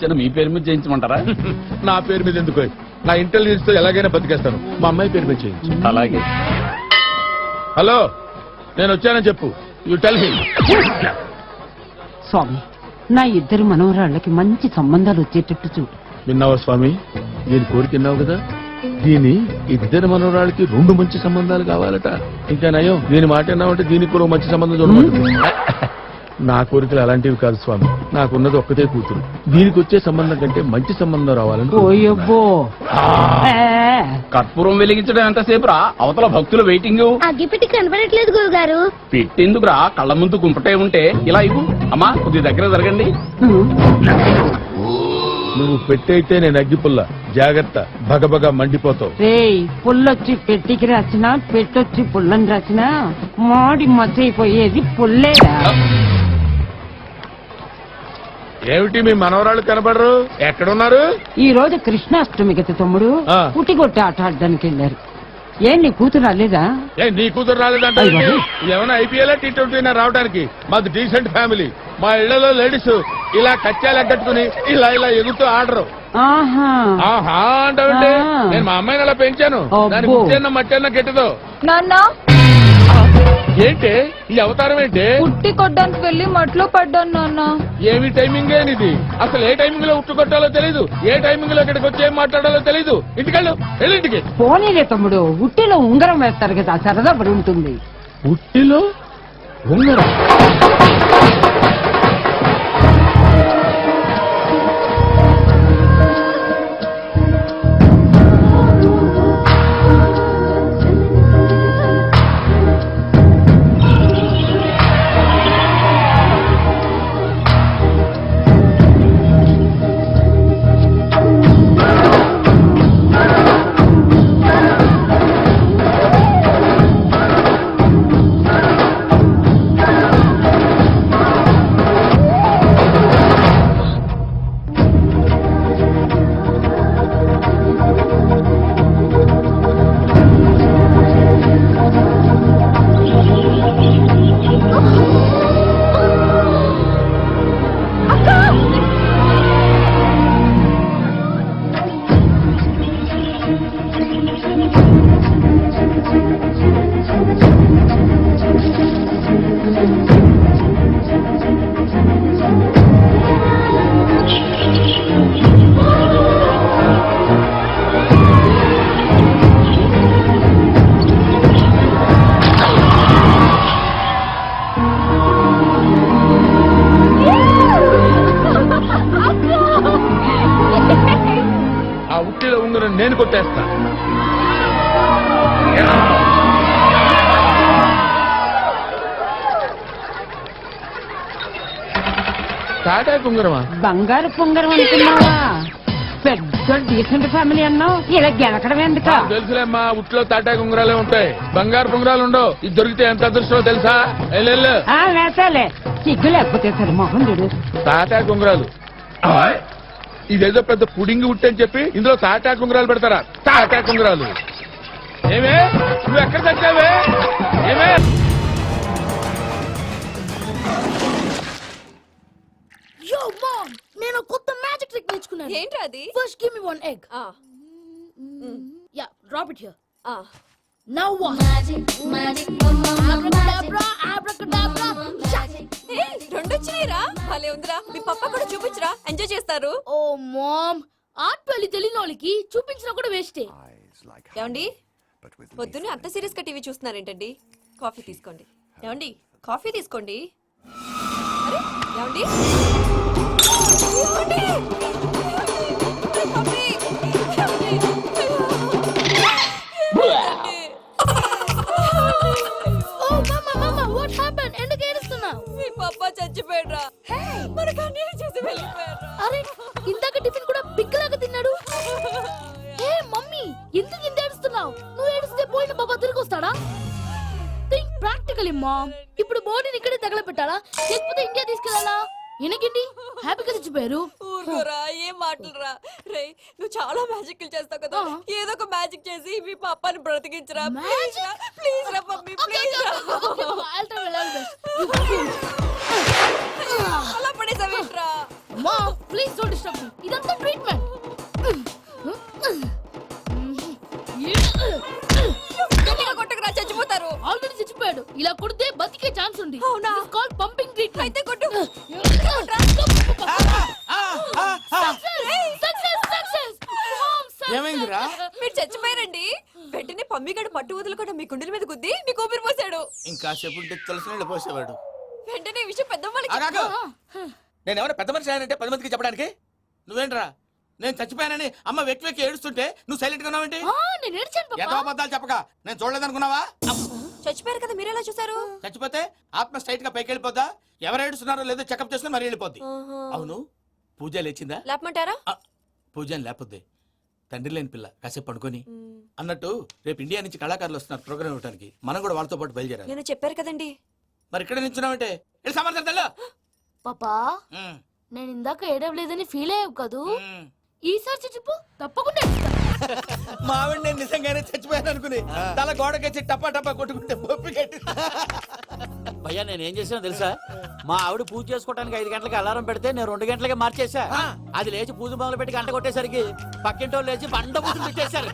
చిన్న మీ పేరు మీద చేయించమంటారా? నా పేరు మీద ఎందుకు? నా ఇంటెలిజెన్స్ తో ఎలాగైనా బతికేస్తాను. మా అమ్మాయి పేరు మీద చేయించు. అలాగే. హలో, నేను వచ్చానని చెప్పు. You tell him. స్వామి, నా ఇద్దరు మనవరాళ్ళకి మంచి సంబంధాలు వచ్చేటట్టు చూడు. విన్నావా స్వామి? దీని కోరిక విన్నావు కదా. దీని ఇద్దరు మనవరాళ్ళకి 2 మంచి సంబంధాలు కావాలట. ఇంకా నయం, దీని మాట విన్నావంటే దీనికి కూడా మంచి సంబంధం చూడమంటుంది. నా కోరికలు అలాంటివి కాదు స్వామి. నాకున్నది ఒక్కతే కూతురు. దీనికి వచ్చే సంబంధం కంటే మంచి సంబంధం రావాలని. ఓయబ్బో, కర్పూరం వెలిగించడం ఎంతసేపు రా? అవతల భక్తులు వెయిటింగ్. అగ్గిపెట్టి కనపడట్లేదు గురుగారు. పెట్టేందుకురా? కళ్ళ ముందు గుంపటే ఉంటే ఇలా ఇవ్వు. అమ్మా కొద్ది దగ్గర జరగండి. నువ్వు పెట్టయితే నేను అగ్గిపుల్ల. జాగ్రత్త, భగభగ మండిపోతావు. రేయ్, పుల్లొచ్చి పెట్టికి రాసినా, పెట్టొచ్చి పుల్లని రాసినా మాడి మచ్చైపోయేది పుల్లేరా? ఏమిటి మీ మనవరాళ్ళు కనబడరు? ఎక్కడున్నారు? ఈ రోజు కృష్ణాష్టమి కదా తమ్ముడు. ఆ. పుట్టిగొట్టి ఆట ఆడడానికి వెళ్ళారు. ఏం నీ కూతురు రాలేదా? నీ కూతురు రాలేదంటే ఏమైనా ఐపీఎల్ T20 రావడానికి? మాది డీసెంట్ ఫ్యామిలీ. మా ఇళ్లలో లేడీస్ ఇలా కచ్చాలు ఎగ్గట్టుకుని ఇలా ఇలా ఎగుతూ ఆడరు. ఆహా, ఆహా అంటే ఆ. నేను మా అమ్మాయిని అలా పెంచాను. అబ్బో. దానికి ముచ్చన్న మట్టన్న కెట్టదు. నాన్న, ఏంటి ఈ అవతారం? ఏంటి పుట్టి కొట్టడానికి వెళ్ళి మట్లో పడ్డాను నాన్న. ఏమి టైమింగ్ ఇది? అసలు ఏ టైమింగ్ లో ఉట్టు కొట్టాలో తెలీదు. ఏ టైమింగ్ లో ఇక్కడికి వచ్చి ఏం మాట్లాడాలో తెలీదు. ఇంటికెళ్ళు, ఇంటికి. పోనీలే తమ్ముడు, ఉట్టిలో ఉంగరం వేస్తారు కదా, సరదా పడి ఉంటుంది. ఉట్టిలో ఉంగరం? ఆ ఉట్టిలో ఉంగరం నేను కొట్టేస్తా. టాటా ఉంగరమా? బంగారు పొంగరం అనుకున్నావా? పెద్ద డీసెంట్ ఫ్యామిలీ అన్నావు, ఇలా గెలకడం ఎందుక? తెలుసులేమ్మా, ఉట్లో తాటా ఉంగరాలే ఉంటాయి, బంగారు ఉంగరాలు ఉండవు. ఇది దొరికితే ఎంత అదృష్టమో తెలుసా? వెళ్ళు. వేసాలే, సిగ్గు లేకపోతే సరే మొహం చూడు. తాటా ఉంగరాలు. ఇదేదో పెద్ద పుడింగి ఉట్టని చెప్పి ఇందులో తాటా ఉంగరాలు పెడతారా? తాటా ఉంగరాలు. ఏమే నువ్వు ఎక్కడ తెచ్చావే? ఏమే యో మామ్, నేను కొత్త మ్యాజిక్ ట్రిక్ నేర్చుకున్నాను. ఏంట్రా అది? First give me 1 egg. Yeah, drop it here. Now what? Magic అబ్రాకడాబ్రా, అబ్రాకడాబ్రా. రెండు వచ్చినాయిరా, భలే ఉందిరా. మీ పప్ప కూడా చూపించరా, ఎంజాయ్ చేస్తారు. ఓ మామ్, ఆర్ట్ వెళ్ళి తెలియని వాళ్ళకి చూపించినా కూడా వేస్టే. ఏమండి, పొద్దున్నే అంత సీరియస్ గా టీవీ చూస్తున్నారేంటండి? కాఫీ తీసుకోండి. ఏమండి, కాఫీ తీసుకోండి. అరే ఏమండి, ఏమండి? కాఫీ. ఓ మమ్మా మమ్మా, వాట్ హ్యాపెన్? ఎందుకు ఏడుస్తున్నావు? మీ పప్ప చచ్చిపోయాడ్రా. మనకు అన్యాయం చేసి వెళ్ళిపోయాడ్రా. అరే, ఇందాక టిఫిన్ కూడా పిక్కలాగా తిన్నాడు. హే మమ్మీ, ఎందుకు ఇంత ఏడుస్తున్నావు? నువ్వు ఏడిస్తే పోయిన బాబా తిరిగి వస్తాడా? Think practically mom. ఇప్పుడు బాడీని ఇక్కడే తగలబెట్టాలా, లేకపోతే ఇండియా తీసుకెళ్లాలా? ఎనకండి హ్యాపీగా చచ్చిపోయారు. ఊరుకోరా, ఏం మాటలురా. రే, నువ్వు చాలా మ్యాజిక్ చేస్తావు కదా, ఏదో ఒక మ్యాజిక్ చేసి మీ పాపాని బ్రతికించరా. ప్లీజ్ రా మమ్మీ, ప్లీజ్ రా. I'll try my best. అలా పడేసావేంట్రా? Mom, please don't disturb me. ఇదంతా ట్రీట్మెంట్. గట్టిగా కొట్టకురా, చచ్చిపోతారు. ఆల్రెడీ చచ్చిపోయాడు. ఇలా కొడితే బతికే ఛాన్స్ ఉంది. అవునా? It's called pumping treatment. అయితే కొట్టు. Success, success. Mom, success. ఏమైందిరా? మీరు చచ్చిపోయారండి. వెంటనే పమ్మిగాడు పట్టు వదులుకుండా మీ గుండెల మీద గుద్ది మీకు ఊపిరి పోసాడు. ఇంకా సేపు తెలిసిన వాళ్ళు పోసేవాడు. వెంటనే ఈ విషయం పెద్దవాళ్ళకి ఆగాగు. నేను ఎవరైనా పెద్ద మనిషి ఆయనంటే 10 మందికి చెప్పడానికి నువ్వేంట్రా నేను చచ్చిపోయానని అమ్మ వెక్కి వెక్కి ఏడుస్తుంటే నువ్వు సైలెంట్ గా ఉన్నావేంటి? నేను ఏడ్చాను ఎంతో పాపా. అబద్ధాలు చెప్పక నేను చూడలేదనుకున్నావా? చచ్చిపోయారు కదా, మీరెలా చూసారు? చచ్చిపోతే ఆత్మ స్ట్రైట్ గా పైకి వెళ్ళిపోద్దా? ఎవరు ఏడుస్తున్నారో లేదో చెకప్ చేసుకుని మరీ వెళ్ళిపోద్ది. అవును పూజ లేచిందా? లేపమంటారా? పూజ లేకపోద్ది. తండ్రి లేని పిల్ల కాసేపు పడుకొని అన్నట్టు రేపు ఇండియా నుంచి కళాకారులు వస్తున్నారు ప్రోగ్రామ్ ఇవ్వడానికి. మనం కూడా వాళ్ళతో పాటు బయలుదేరాలి. నేను చెప్పారు కదండి. మరి ఇక్కడ నిల్చున్నావంటే వెళ్ళి సమాధానం పాపా నేను ఇందాక ఏడవలేదని ఫీల్ అయ్యావు కదూ. ఈసారి చచ్చిపో తప్పకుండా ఏడుస్తా. మా ఆవిడ నేను నిజంగానే చచ్చిపోయాను అనుకుని తల గోడకొచ్చి టపా టపా కొట్టుకుంటే బొప్పి కట్టి భయ్యా నేనేం చేసానో తెలుసా? మా ఆవిడ పూజ చేసుకోవడానికి 5 గంటలకి అలారం పెడితే నేను 2 గంటలకి మార్చేసా. అది లేచి పూజ మొదలు పెట్టి గంట కొట్టేసరికి పక్కింటి వాళ్ళు లేచి బండ పూజలు పెట్టేశారు.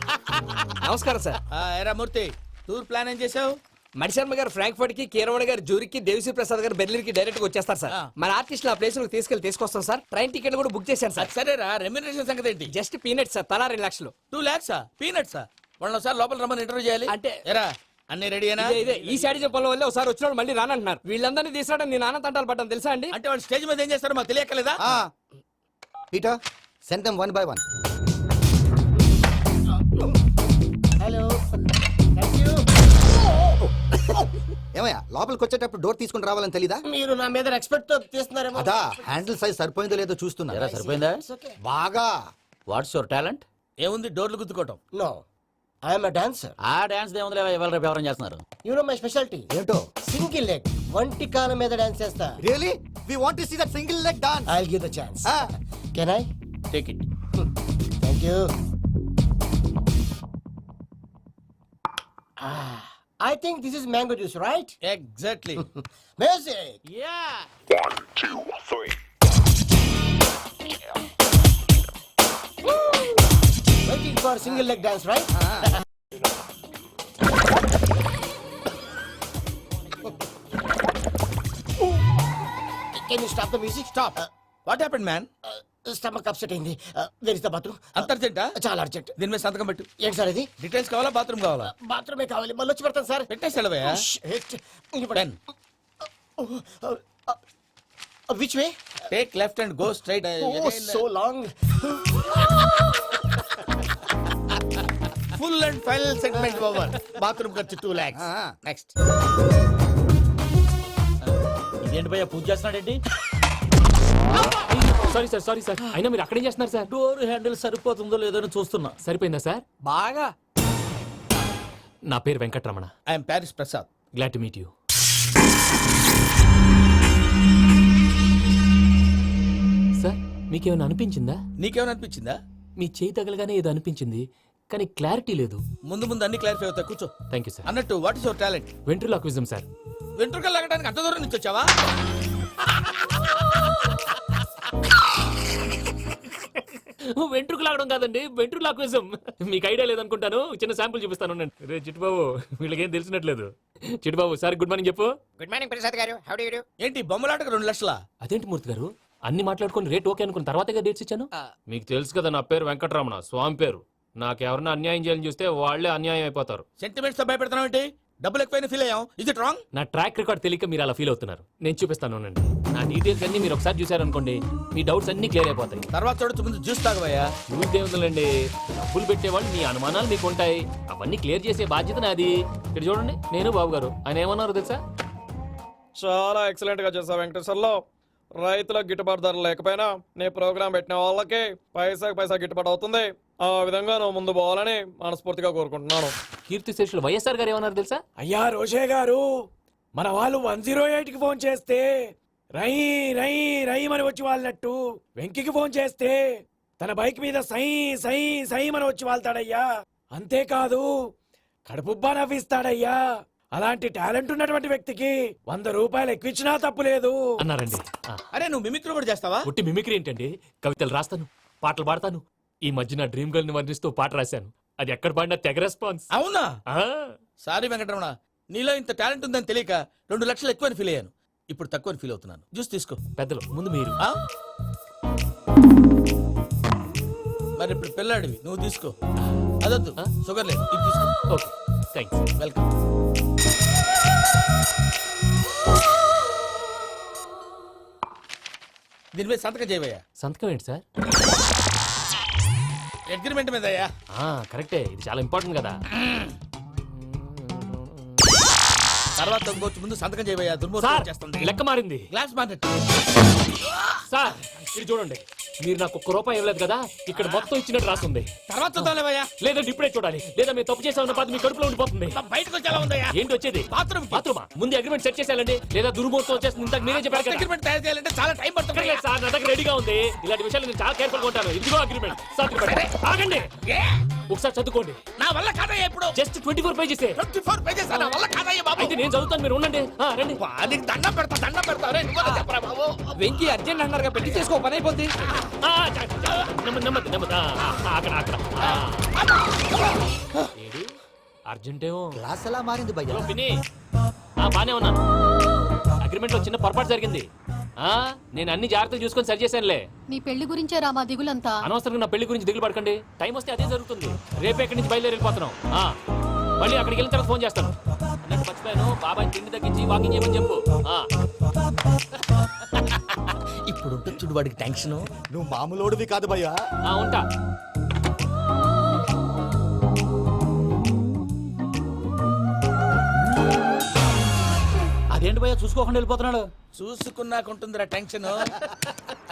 నమస్కారం సార్. ఏరా మూర్తి టూర్ ప్లాన్ ఏం చేసావు? మణిశర్మ గారు ఫ్రాంక్ఫర్ట్ కి, కీరవాణి గారు జూరికి, దేవిశ్రీ ప్రసాద్ గారు బెర్లిన్ కి డైరెక్ట్ గా వచ్చేస్తారు సార్. మన ఆర్టిస్ట్ ఆ ప్లేస్ తీసుకొస్తాం సార్. ట్రైన్ టికెట్ కూడా బుక్ చేశాను సార్. సరేరా రెమ్యూనరేషన్ సంగతి ఏంటి? జస్ట్ పీనట్స్ సార్, తలా 2 లక్షలు. 2 lakhs పీనట్స్ వాళ్ళని ఒకసారి లోపల రమ్మని ఇంటర్వ్యూ చేయాలి. అంటే- ఎరా అన్ని రెడీ అయినా? ఇదే ఈ సైడ్ చెప్పడం వల్ల ఒకసారి వచ్చిన వాళ్ళు మళ్ళీ రానంటున్నారు. వీళ్ళందరినీ తీసుకురావడం నేను నాన్న తంటాలు పడ్డాను తెలుసా అండి? అంటే వాళ్ళు స్టేజ్ మీద ఏం చేస్తారో మాకు తెలియక్కలేదా? Peter, send them one by one. Hello thank you. ఏమయ్యా లోపలికి వచ్చేటప్పుడు డోర్ తీసుకుని రావాలని తెలీదా? మీరు నా మీద ఎక్స్పెక్ట్ తో తీస్తున్నారేమో. అదా హ్యాండిల్ సైజ్ సరిపోయిందో లేదో చూస్తున్నా. ఎరా సరిపోయిందా? బాగా వాట్స్ యువర్ టాలెంట్? ఏముంది డోర్లు గుద్దుకోవటం. No I'm a dancer. ఆ డాన్స్ దేవుందిలే, ఇవాళ రేపు ఎవరైనా చేస్తున్నారు. యు నో మై స్పెషాలిటీ ఏంటో? సింగిల్ లెగ్, వంటి కాలం మీద డాన్స్ చేస్తా. Really we want to see that single leg dance. I will give the chance. Can I? Take it. Thank you. I think this is mango juice, right? Exactly. Music. Yeah Waiting for single leg dance, right? Can you stop the music? Stop. What happened man? Stomach upset అయింది. Where is the bathroom? అంత అర్జెంటా? చాలా urgent. దీని మీద సంతకం పెట్టు. ఏంటి sir ఇది? Details కావాలా బాత్రూమ్ కావాలా? బాత్రూమే కావాలి, మళ్ళీ వచ్చి పెడతాను సార్. పెట్టేసి వెళ్ళవయ్యా. Done. Which way? Take left and go straight. Oh, so long. Full and final segment over. Bathroom ఖర్చు 2 lakhs. నెక్స్ట్. ఇదేంటి భయ్యా పూజ చేస్తున్నాడేంటి? సారీ సార్ అయినా మీరు అక్కడేం చేస్తున్నారు సార్? డోర్ హ్యాండిల్ సరిపోతుందో లేదో అని చూస్తున్నా. సరిపోయిందా సార్? బాగా. నా పేరు Venkatramana. I'm Paris Prasad. Glad to meet you. Sir మీకేమైనా అనిపించిందా? నీకేమైనా అనిపించిందా? మీ చేయి తగలగానే ఏదో అనిపించింది కానీ క్లారిటీ లేదు. ముందు ముందు అన్ని క్లారిఫై అవుతాయి. కూర్చో. Thank you sir. అన్నట్టు what is your talent? Ventriloquism sir. వెంట్రుకలు లాగడానికి అంత దూరం నుంచి వచ్చావా? వెంట్రుకు లాగడం కాదండి, వెంట్రులాక్విజం. మీకు ఐడియా లేదనుకుంటాను, చిన్న శాంపుల్ చూపిస్తాను. రే చిట్టుబాబు వీళ్ళకేం తెలిసినట్లేదు. చిట్టుబాబు సార్ గుడ్ మార్నింగ్ చెప్పు. Good morning, ప్రసాద్ గారు. How do you do? ఏంటి బొమ్మలాటకు 2 లక్షలా? అదేంటి మూర్తి గారు అన్ని మాట్లాడుకొని రేట్ ఓకే అనుకున్న తర్వాతగా డేట్స్ ఇచ్చాను. మీకు తెలుసు కదా నా పేరు వెంకటరమణ, స్వామి పేరు. నాకెవరన్నా అన్యాయం చేయాలని చూస్తే వాళ్లే అన్యాయం అయిపోతారు. సెంటిమెంట్స్ తో భయపెడతావు ఏంటి? డబ్బులు ఎక్కువైనా ఫీల్ అయ్యాం. ఇది రాంగ్. నా ట్రాక్ రికార్డ్ తెలియక మీరు అలా ఫీల్ అవుతున్నారు. నేను చూపిస్తాను ఉండండి. నా డీటెయిల్స్ అన్ని మీరు ఒకసారి చూసారనుకోండి మీ డౌట్స్ అన్ని క్లియర్ అయిపోతాయి. తర్వాత చూడొచ్చు, ముందు జ్యూస్ తాగవయ్యా. చూస్తే ఉందండి, డబ్బులు పెట్టేవాళ్ళు మీ అనుమానాలు మీకు ఉంటాయి, అవన్నీ క్లియర్ చేసే బాధ్యత నాది. ఇక్కడ చూడండి నేను బాబు గారు, ఆయన ఏమన్నారు తెలుసా? చాలా ఎక్సలెంట్ గా చేసావు వెంకటేశ్వర్లో. రైతులకు గిట్టుబాటు ధర లేకపోయినా నీ ప్రోగ్రాం పెట్టిన వాళ్ళకి పైసాకి పైసా గిట్టుబాటు అవుతుంది. ఆ విధంగా నువ్వు ముందు పోవాలని మనస్ఫూర్తిగా కోరుకుంటున్నాను. కీర్తి శేషులు వైఎస్ఆర్ గారు ఏమన్నారు తెలుసా? అయ్యా రోషే గారు, మన వాళ్ళు 108కి ఫోన్ చేస్తే రై రై రై అని వచ్చి వాళ్ళనట్టు, వెంకికి ఫోన్ చేస్తే తన బైక్ మీద సై సై సై అని వచ్చి వాళ్తాడయ్యా. అంతేకాదు కడుపుబ్బా నవ్విస్తాడయ్యా. అలాంటి టాలెంట్ ఉన్నటువంటి వ్యక్తికి 100 రూపాయలు ఎక్కువ తప్పు లేదు అన్నారండి. అరే నువ్వు మిమిక్రీ కూడా చేస్తావా? పుట్టి మిమిక్రీ ఏంటండి? కవితలు రాస్తాను, పాటలు పాడతాను. ఈ మధ్య నా డ్రీమ్ గర్ల్ ని వర్ణిస్తూ పాట రాశాను. అది ఎక్కడ పాడినా తెగ రెస్పాన్స్. అవునా? ఆ, సారీ వెంకటరమణ, నీలో ఇంత టాలెంట్ ఉందని తెలియక 2 లక్షలు ఎక్కువని ఫీల్ అయ్యాను. ఇప్పుడు తక్కువని ఫీల్ అవుతున్నాను. జ్యూస్ తీసుకో. పెద్దలు ముందు మీరు. ఆ? మరి ఇప్పుడు పిల్లాడివి, నువ్వు తీసుకో. అదొద్దు, షుగర్ లేదు, ఇది తీసుకో. Okay, thanks. వెల్కమ్. దీని మీద సంతకం చేయవయ్యా. సంతకం ఏంటి సార్? అగ్రిమెంట్ మీద అయ్యా. కరెక్టే, ఇది చాలా ఇంపార్టెంట్ కదా. తర్వాత ఇంకొచ్చి ముందు సంతకం చేయవయ్యా. దుర్మోహం సార్ చేస్తుంది. లెక్క మారింది. Glass market. సార్ ఇది చూడండి, మీరు నాకు ₹1 ఇవ్వలేదు కదా, ఇక్కడ మొత్తం ఇచ్చినట్టు రాస్తుంది. తర్వాత చూద్దాంలేవయ్యా. లేదంటే ఇప్పుడే చూడాలి, లేదా మీరు తప్పు చేసామన్న బాధ మీ కడుపులో ఉండిపోతుంది. బయటకు వచ్చేలా ఉందయ్యా. ఏంటి వచ్చేది? బాత్రూమ్ బాత్రూమా? ముందు అగ్రిమెంట్ సెట్ చేసేయాలండి, లేదా దుర్మూర్తం వచ్చేస్తుంది. ఇంతకు మీరే చెప్పారు కదా. అగ్రిమెంట్ తయారు చేయాలంటే చాలా టైం పడుతుంది. అక్కర్లేదు సార్, నా దగ్గర రెడీగా ఉంది. ఇలాంటి విషయాలు నేను చాలా కేర్ఫుల్ గా ఉంటాను. ఇదిగో అగ్రిమెంట్. ఆగండి, ఒకసారి చదువుకోండి. నా వల్ల కాదయ్యా. ఇప్పుడు జస్ట్ 24 పేజెస్. 24 పేజెస్ నా వల్ల కాదయ్యా బాబు. అయితే నేను చదువుతాను, మీరు ఉండండి. రండి. నీకు దండం పెడతా. రే, నువ్వు అలా చెప్పరా బాబు. వెంకీ అర్జెంట్ అన్నారుగా, పెట్టి చేసుకో, పని అయిపోద్ది. నెమ్మది. అక్కడ. ఏడు అర్జెంటేమో. క్లాస్ ఎలా మారింది భయ్యా? హలో పిన్ని, బానే ఉన్నాను. అగ్రిమెంట్ లో చిన్న పొరపాటు జరిగింది. నేను అన్ని జాగ్రత్తలు చూసుకొని సరి చేశానులే. నీ పెళ్లి గురించే రా మా దిగులంతా. అనవసరంగా నా పెళ్లి గురించి దిగులు పడకండి. టైం వస్తే అదే జరుగుతుంది. రేపే ఇక్కడి నుంచి బయలుదేరి వెళ్ళిపోతున్నాం. మళ్ళీ అక్కడికి వెళ్ళిన తర్వాత ఫోన్ చేస్తాను. అన్నట్టు మర్చిపోయాను, బాబాయ్ తిండి తగ్గించి వాకింగ్ చేయమని చెప్పు. ఇప్పుడు ఉంటుంది చూడు వాడికి టెన్షన్. నువ్వు మామూలోడివి కాదు భయ్యా. ఉంటా. అదేంటి భయ్యా చూసుకోకుండా వెళ్ళిపోతున్నాడు? చూసుకున్నాకుంటుందిరా టెన్షన్.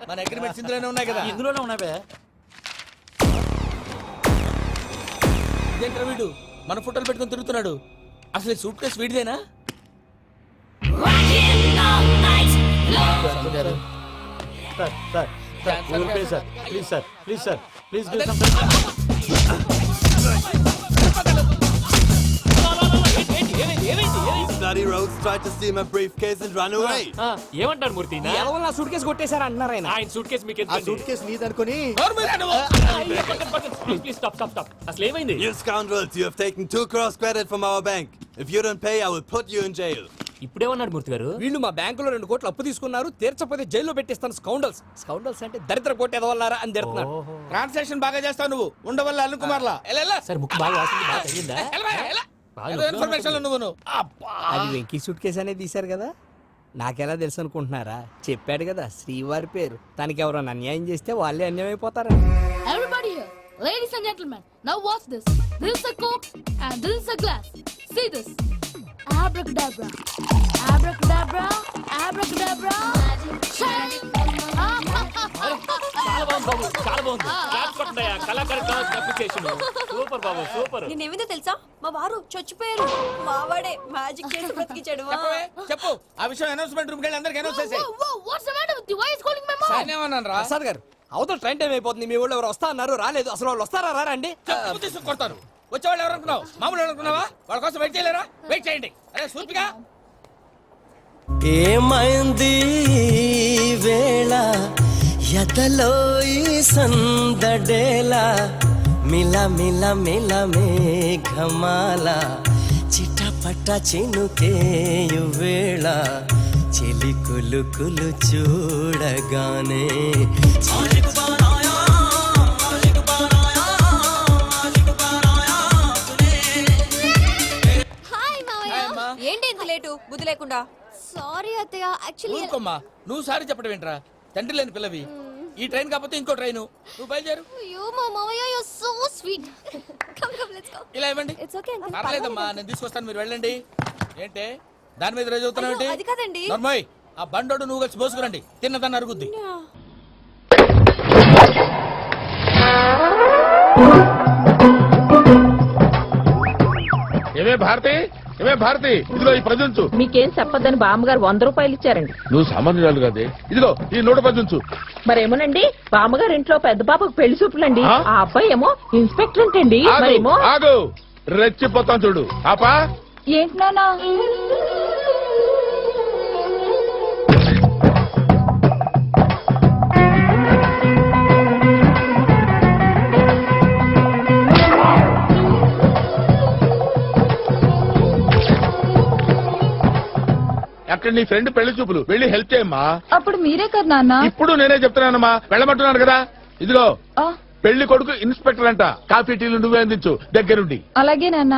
మన అగ్రిమెంట్స్ ఇందులోనే ఉన్నాయి కదా. ఇందులోనే ఉన్నాయి భయ్యా. ఇదేంట్రా వీడు మన ఫోటోలు పెట్టుకొని తిరుగుతున్నాడు? అసలు సూట్ కేసు వీడిదేనా? ఏమంటారు మూర్తి? నా సూట్ కేసు కొట్టేశారు అంటున్నారు ఆయన. ఆయన సూట్ కేసు మీకు ఆ సూట్ కేసు నీదనుకుని ప్లీజ్ స్టాప్. అసలు ఏమైంది? You scoundrels, you have taken 2 crores credit from our bank. If you don't pay, I will put you in jail. ఇప్పుడేమన్నాడు మూర్తి గారు? వీళ్ళు మా బ్యాంకులో 2 కోట్లు అప్పు తీసుకున్నారు, తీర్చకపోతే జైల్లో పెట్టిస్తాను. స్కౌండల్స్ అంటే దరిద్ర కోట ఎదవల్లారా అని తిడుతున్నాడు. ట్రాన్సాక్షన్ బాగా చేస్తావు నువ్వు. ఉండవల్ల అల్లు కుమార్లా. సార్ ముక్కు బాగా వాసింది, బాగా తగ్గిందా? ఇన్ఫర్మేషన్ నువ్వు. అది వెంకీ సూట్ కేసు అనేది తీశారు కదా, నాకెలా తెలుసు అనుకుంటున్నారా? చెప్పాడు కదా శ్రీవారి పేరు. తనకి ఎవరైనా అన్యాయం చేస్తే వాళ్ళే అన్యాయం అయిపోతారా? Everybody here, ladies and gentlemen, now watch this. This is a coke and this is a glass. See this. Abracadabra. Abracadabra. Abracadabra. Shine. చాలా బాగుంది బాబు, చాలా బాగుంది. క్లాప్స్ కొట్టండియా. కళాకారు అప్లికేషన్ సూపర్ బాబు, సూపర్. నేనేమిందో తెలుసా, మా వారు చచ్చిపోయారు. మావాడే మ్యాజిక్ చేసి బ్రతికించాడు. చెప్పు ఆ విషయం. అనౌన్స్మెంట్ రూమ్ కి అందరికి అనౌన్స్ చేసేయ్. Whoa, what's the matter with you? Why is calling my mom? నేనేమన్నాను రా? ప్రసాద్ గారు, అవతల ట్రైన్ టైం అయిపోతుంది. మీ వాళ్ళు ఎవరు వస్తా అన్నారు, రాలేదు. అసలు వాళ్ళు వస్తారా రారా అండి? తీసుకు కొడతారు. వచ్చేవాళ్ళు ఎవరు అనుకున్నావు? మామూలు అనుకున్నావా? వాళ్ళ కోసం వెయిట్ చేయలేరా? వెయిట్ చేయండి. అరే సూపిగా ఏమైంది వేళ ఎదలో ఈ సందడేలా మిల మేఘమాల చిటపట చినుకేయు వేళ చెలి కులు చూడగానే ఏంటి ఇంత లేటు? బుద్ధి లేకుండా. Sorry అత్తయ్య, actually ఊరుకోమ్మా. నువ్వు సారి చెప్పడం ఏంట్రా? తండ్రి లేని పిల్లవి. ఈ ట్రైన్ కాకపోతే ఇంకో ట్రైన్. నువ్వు బయలుదేరు. you mama, you're so sweet. Come, let's go. ఇలా ఇవ్వండి. It's okay. పర్లేదమ్మా, నేను తీసుకొస్తాను, మీరు వెళ్ళండి. ఏంటే దాని మీద రోజు అవుతున్నావు ఏంటి? అది కాదండి. నర్మోయ్, ఆ బండోడు నువ్వు కలిసి మోసుకురండి. తిన్నదాన్ని అరుగుద్ది. ఏమే భారతి, ఇదిగో ఈ ప్రజుంచు. మీకేం చెప్పొద్దని బామ్మగారు ₹100 ఇచ్చారండి. నువ్వు సామాన్యురాలు కాదే. ఇదిగో ఈ 110 మరేమోనండి, బామ్మగారు ఇంట్లో పెద్ద పాపకు పెళ్లి చూపులండి. ఆ అబ్బాయి ఏమో ఇన్స్పెక్టర్ అంటండి. మరేమో ఆగు, రెచ్చిపోతాం చూడు. ఆపా ఏంటి నానా? అక్కడ నీ ఫ్రెండ్ పెళ్లి చూపులు వెళ్ళి హెల్ప్ చేయమ్మా. అప్పుడు మీరే కదా నాన్న. ఇప్పుడు నేనే చెప్తున్నానమ్మా, వెళ్ళమంటున్నాను కదా. ఇదిగో పెళ్లి కొడుకు ఇన్స్పెక్టర్ అంట, కాఫీ టీలు నువ్వే అందించు దగ్గరుండి. అలాగే నాన్న.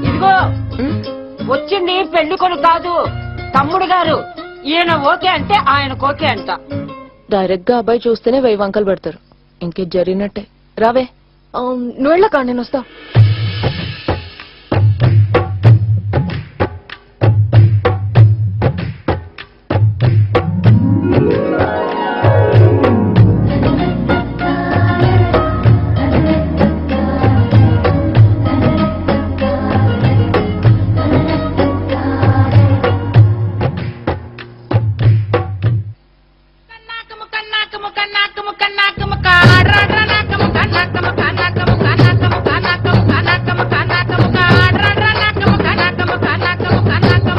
ఇదిగో వచ్చింది పెళ్లి కొడుకు కాదు, తమ్ముడు గారు. ఈయన ఓకే అంటే ఆయనకు ఓకే అంట. డైరెక్ట్ గా అబ్బాయి చూస్తేనే 1000 వంకలు పెడతారు. ఇంకే జరిగినట్టే. రావే, నువ్వు వెళ్ళక నేను వస్తా.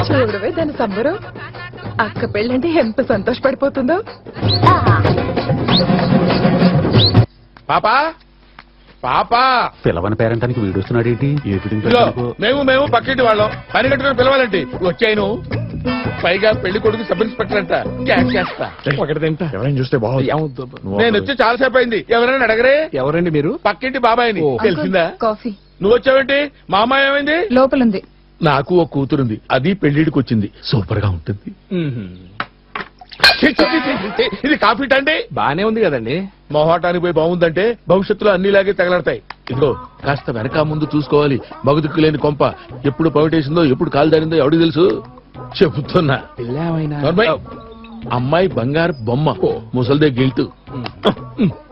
చూడవే దాని సంబరం. అక్క పెళ్ళంటే ఎంత సంతోషపడిపోతుందో. పాపా పాపా పిలవని పేరంటానికి వీడొస్తున్నాడు ఏంటి? ఇదిగో, మేము పక్కింటి వాళ్ళం, పని కట్టుకుని పిలవాలంటే వచ్చాను. పైగా పెళ్లి కొడుకు సబ్ ఇన్స్పెక్టర్ అంట. క్యాష్ చేస్తా. ఎవరైనా చూస్తే బాగుంది. నేను వచ్చి చాలా సేపు అయింది. ఎవరైనా అడగరే? ఎవరండి మీరు? పక్కింటి బాబాయిని. తెలిసిందా? కాఫీ నువ్వు వచ్చావేంటి? మా అమ్మాయి ఏమైంది? లోపలుంది. నాకు ఒక కూతురుంది, అది పెళ్లిడికి వచ్చింది. సూపర్ గా ఉంటుంది. ఛీ, ఛీ, ఛీ, ఛీ, ఇది కాఫీ అండి. బానే ఉంది కదండి. మొహాటానికి పోయి బాగుందంటే భవిష్యత్తులో అన్నిలాగే తగలడతాయి. ఇదిగో కాస్త వెనక ముందు చూసుకోవాలి. మగదిక్కు లేని కొంప ఎప్పుడు పవిటేసిందో ఎప్పుడు కాలు దారిందో ఎవడికి తెలుసు. చెబుతున్నా. నోర్మై. అమ్మాయి బంగారు బొమ్మ, ముసల్దే గిల్టు.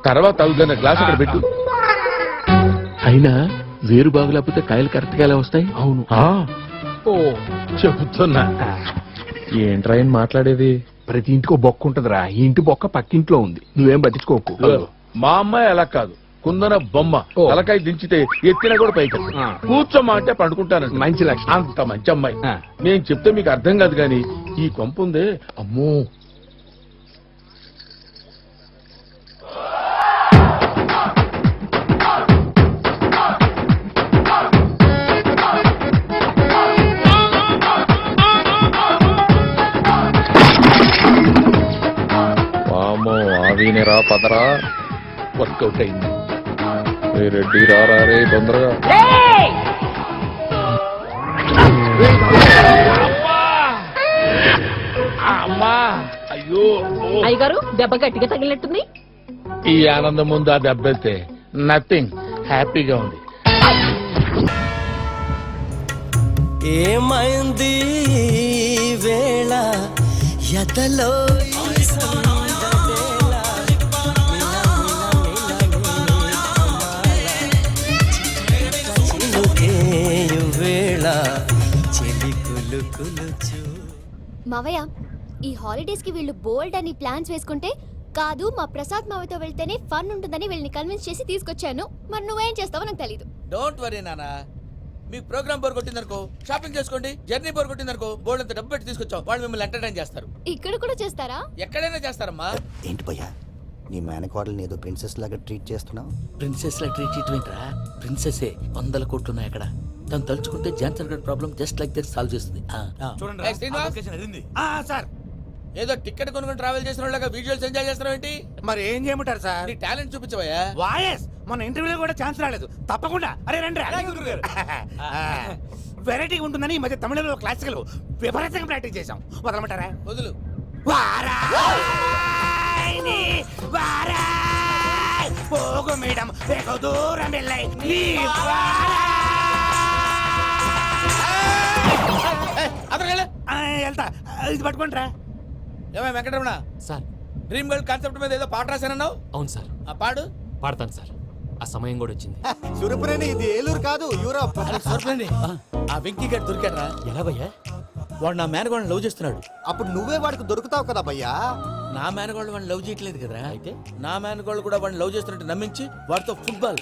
తర్వాత అవుతున్న గ్లాస్ అక్కడ పెట్టు. అయినా వేరు బాగులేకపోతే కాయలు కరెక్ట్ గా ఎలా వస్తాయి? అవును. చెబుతున్నా. ఏంట్రా ఏం మాట్లాడేది? ప్రతి ఇంటికి బొక్క ఉంటదిరా. ఈ ఇంటి బొక్క పక్కింట్లో ఉంది, నువ్వేం పట్టించుకోకు. మా అమ్మాయి అలా కాదు, కుందన బొమ్మ. తలకాయ దించితే ఎత్తినా కూడా పైకి. కూర్చోమ్మా అంటే పడుకుంటానండి. మంచి లక్షణం. అంత మంచి అమ్మాయి. నేను చెప్తే మీకు అర్థం కాదు గాని ఈ కొంప ఉందే, అమ్మో. ఆవినేరా పదరా. వర్కౌట్ అయింది. రెడ్డి రారా రే తొందరగా. అమ్మా, అయ్యో. అయ్యగారు దెబ్బ గట్టిగా తగిలినట్టుంది. ఈ ఆనందం ముందు ఆ దెబ్బతే నథింగ్. హ్యాపీగా ఉంది. ఏమైంది ఈ వేళ ఎదలో ఈ సందడేల? చిలుకేయు వేళ చెలి కులు కులుచు. మావయ్య, ఈ హాలిడేస్ కి వీళ్ళు బోల్డ్ అని ప్లాన్స్ వేసుకుంటే కాదు మా ప్రసాద్ మావయ్యతో వెళ్తేనే ఫన్ ఉంటుందని వీళ్ళని కన్విన్స్ చేసి తీసుకొచ్చాను. మరి నువ్వేం చేస్తావో నాకు తెలీదు. డోంట్ వరీ నానా. మీకు ప్రోగ్రామ్ బోర్ కొట్టిందనుకో షాపింగ్ చేసుకోండి. జర్నీ బోర్ కొట్టిందనుకో బోర్డు అంత డబ్బు పెట్టి తీసుకొచ్చాం. వాళ్ళు మిమ్మల్ని ఎంటర్టైన్ చేస్తారు. ఇక్కడ కూడా చేస్తారా? ఎక్కడైనా చేస్తారమ్మా. ఏంటి భయ్యా, నీ మేనకోడల్ని ఏదో ప్రిన్సెస్ లాగా ట్రీట్ చేస్తున్నావు? ప్రిన్సెస్ లా ట్రీట్ చేయటమేంట్రా? ప్రిన్సెసే 100 కోట్లు ఉన్నాయి అక్కడ. తను తలుచుకుంటే జాన్సన్ గడ్ problem just like that solve చేస్తుంది. సార్, ఏదో టికెట్ కొనుక్కొని ట్రావెల్ చేసిన వాళ్ళగా విజువల్స్ ఎంజాయ్ చేస్తున్నావు ఏంటి? మరి ఏం చేయమంటారు సార్? నీ టాలెంట్ చూపించవయ్యా. వాయస్ మన ఇంటర్వ్యూలో కూడా ఛాన్స్ రాలేదు. తప్పకుండా. అరే రండి. వెరైటీ ఉంటుందని ఈ మధ్య తమిళంలో క్లాసికల్ విపరీతంగా ప్రాక్టీస్ చేశాం. వదలమంటారా? వదులు. పోగు మేడం వెగు దూరం వెళ్ళై వెళ్తా. ఇది పట్టుకుంటారా? ఏమై Venkataramana sir, dream girl concept మీద ఏదో పాట రాశానన్నావు. అవును సార్. ఆ పాడు. పాడతాను సార్. ఆ సమయం కూడా వచ్చింది. సురపురేని ఇది ఏలూరు కాదు, యూరప్. ఆ వెంకీ గడ్ దొరికాడరా? ఎలా భయ్యా? వాడు నా మేనగోళ్ళని లవ్ చేస్తున్నాడు. అప్పుడు నువ్వే వాడికి దొరుకుతావు కదా భయ్యా. నా మేనగోళ్ళు వాడిని లవ్ చేయట్లేదు కదరా. అయితే నా మేనగోళ్ళు కూడా వాడిని లవ్ చేస్తున్నట్టు నమ్మించి వాడితో